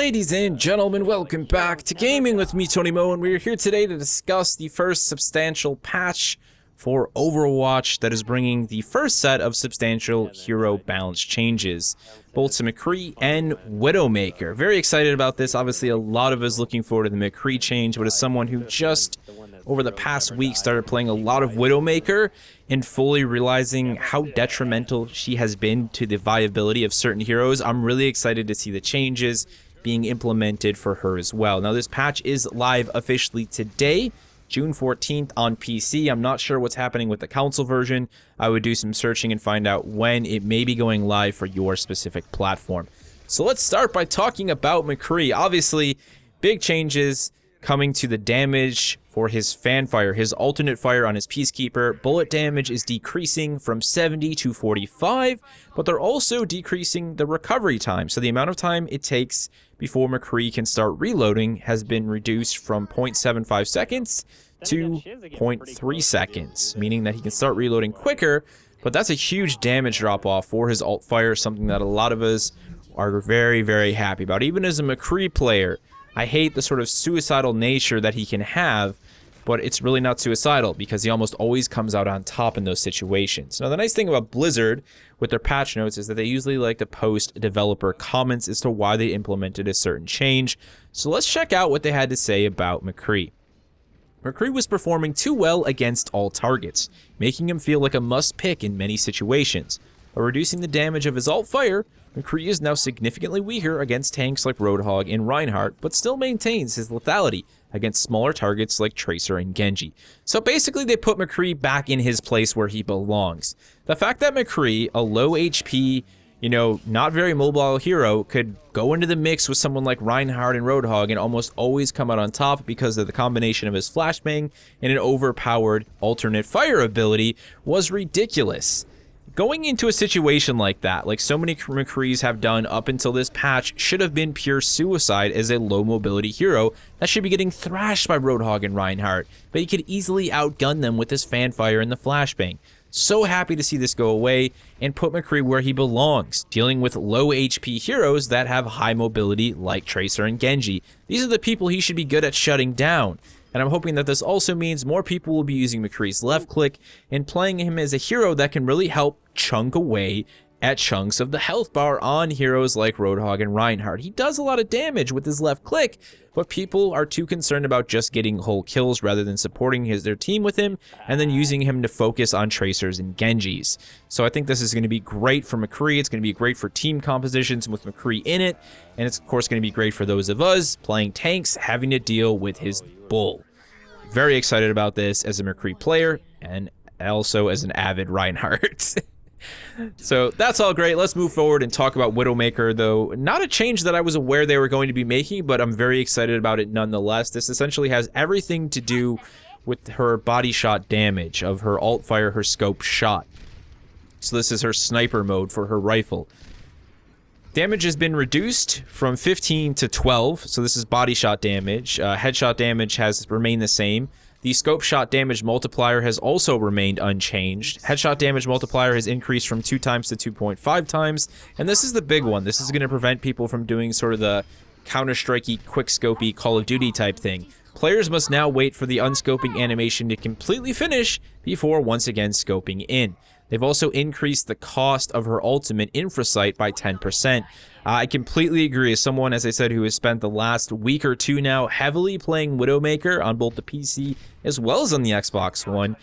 Ladies and gentlemen, welcome back to Gaming with me, Tony Mo, and we're here today to discuss the first substantial patch for Overwatch that is bringing the first set of substantial hero balance changes, both to Mcree and Widowmaker. Very excited about this. Obviously, a lot of us looking forward to the Mcree change, but as someone who just over the past week started playing a lot of Widowmaker and fully realizing how detrimental she has been to the viability of certain heroes, I'm really excited to see the changes being implemented for her as well. Now, this patch is live officially today, June 14th on PC. I'm not sure what's happening with the console version. I would do some searching and find out when it may be going live for your specific platform. So let's start by talking about Mcree. Obviously, big changes coming to the damage for his fanfire, his alternate fire on his Peacekeeper. Bullet damage is decreasing from 70 to 45, but they're also decreasing the recovery time. So the amount of time it takes before Mcree can start reloading has been reduced from 0.75 seconds to 0.3 seconds, meaning that he can start reloading quicker, but that's a huge damage drop-off for his alt fire, something that a lot of us are very, very happy about. Even as a Mcree player, I hate the sort of suicidal nature that he can have, but it's really not suicidal because he almost always comes out on top in those situations. Now, the nice thing about Blizzard with their patch notes is that they usually like to post developer comments as to why they implemented a certain change. So let's check out what they had to say about Mcree. Mcree was performing too well against all targets, making him feel like a must-pick in many situations. By reducing the damage of his alt fire, Mcree is now significantly weaker against tanks like Roadhog and Reinhardt, but still maintains his lethality against smaller targets like Tracer and Genji. So basically they put Mcree back in his place where he belongs. The fact that Mcree, a low HP, not very mobile hero, could go into the mix with someone like Reinhardt and Roadhog and almost always come out on top because of the combination of his flashbang and an overpowered alternate fire ability was ridiculous. Going into a situation like that, like so many Mcrees have done up until this patch, should have been pure suicide as a low mobility hero that should be getting thrashed by Roadhog and Reinhardt, but he could easily outgun them with his fanfire and the flashbang. So happy to see this go away and put Mcree where he belongs, dealing with low HP heroes that have high mobility like Tracer and Genji. These are the people he should be good at shutting down. And I'm hoping that this also means more people will be using Mcree's left click and playing him as a hero that can really help chunk away at chunks of the health bar on heroes like Roadhog and Reinhardt. He does a lot of damage with his left click, but people are too concerned about just getting whole kills rather than supporting their team with him and then using him to focus on Tracers and Genjis. So I think this is going to be great for Mcree. It's going to be great for team compositions with Mcree in it, and it's of course going to be great for those of us playing tanks having to deal with his bull. Very excited about this as a Mcree player and also as an avid Reinhardt. So that's all great. Let's move forward and talk about Widowmaker, though. Not a change that I was aware they were going to be making, but I'm very excited about it nonetheless. This essentially has everything to do with her body shot damage of her alt fire, her scope shot. So this is her sniper mode for her rifle. Damage has been reduced from 15 to 12, so this is body shot damage. Headshot damage has remained the same. The scope shot damage multiplier has also remained unchanged. Headshot damage multiplier has increased from 2 times to 2.5 times, and this is the big one. This is going to prevent people from doing sort of the Counter-Strike-y, quick-scopey Call of Duty type thing. Players must now wait for the unscoping animation to completely finish before once again scoping in. They've also increased the cost of her ultimate Infrasight by 10%. I completely agree. As someone, as I said, who has spent the last week or two now heavily playing Widowmaker on both the PC as well as on the Xbox One,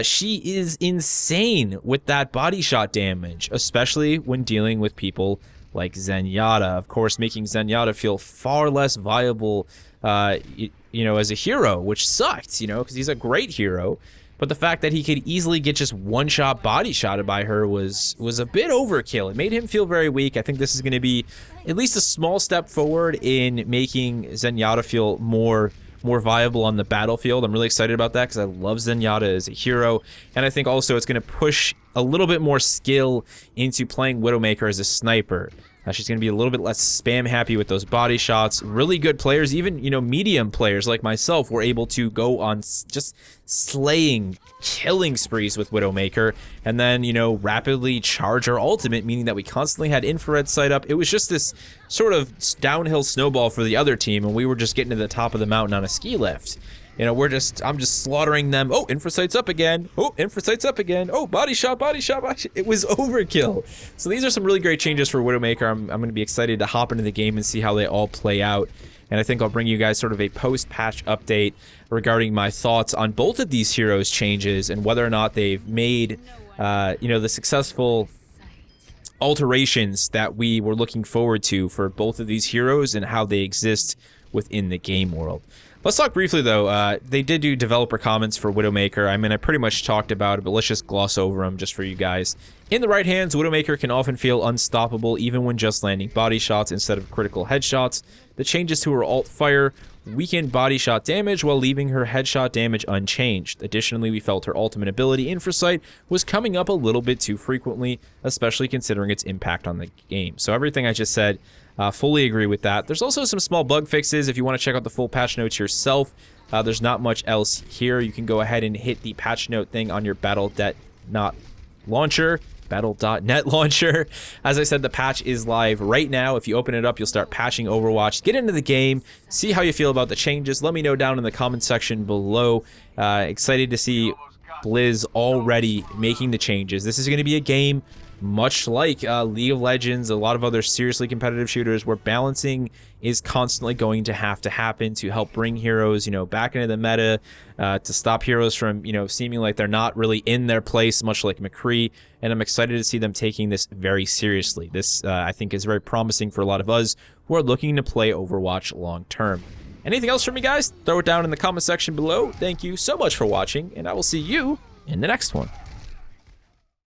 she is insane with that body shot damage, especially when dealing with people like Zenyatta. Of course, making Zenyatta feel far less viable, as a hero, which sucked, because he's a great hero. But the fact that he could easily get just one-shot body shotted by her was a bit overkill. It made him feel very weak. I think this is going to be at least a small step forward in making Zenyatta feel more viable on the battlefield. I'm really excited about that because I love Zenyatta as a hero. And I think also it's going to push a little bit more skill into playing Widowmaker as a sniper. She's going to be a little bit less spam happy with those body shots. Really good players, even, you know, medium players like myself, were able to go on just slaying, killing sprees with Widowmaker, and then, you know, rapidly charge our ultimate, meaning that we constantly had infrared sight up. It was just this sort of downhill snowball for the other team, and we were just getting to the top of the mountain on a ski lift. You know, I'm just slaughtering them. Oh, infrasight's up again. Oh, infrasight's up again. Oh, body shot, body shot, body shot. It was overkill. So these are some really great changes for Widowmaker. I'm going to be excited to hop into the game and see how they all play out. And I think I'll bring you guys sort of a post-patch update regarding my thoughts on both of these heroes' changes and whether or not they've made, you know, the successful alterations that we were looking forward to for both of these heroes and how they exist within the game world. Let's talk briefly, though. They did do developer comments for Widowmaker. I mean, I pretty much talked about it, but let's just gloss over them just for you guys. In the right hands, Widowmaker can often feel unstoppable even when just landing body shots instead of critical headshots. The changes to her alt fire weakened body shot damage while leaving her headshot damage unchanged. Additionally, we felt her ultimate ability, Infrasight, was coming up a little bit too frequently, especially considering its impact on the game. So everything I just said, fully agree with that. There's also some small bug fixes if you want to check out the full patch notes yourself. There's not much else here. You can go ahead and hit the patch note thing on your Battle.net launcher. Battle.net launcher. As I said, the patch is live right now. If you open it up, you'll start patching Overwatch. Get into the game, see how you feel about the changes. Let me know down in the comment section below. Excited to see Blizz already making the changes. This is going to be a game much like League of Legends, a lot of other seriously competitive shooters, where balancing is constantly going to have to happen to help bring heroes, you know, back into the meta, to stop heroes from, you know, seeming like they're not really in their place, much like Mcree. And I'm excited to see them taking this very seriously. This, I think, is very promising for a lot of us who are looking to play Overwatch long term. Anything else from me, guys? Throw it down in the comment section below. Thank you so much for watching, and I will see you in the next one.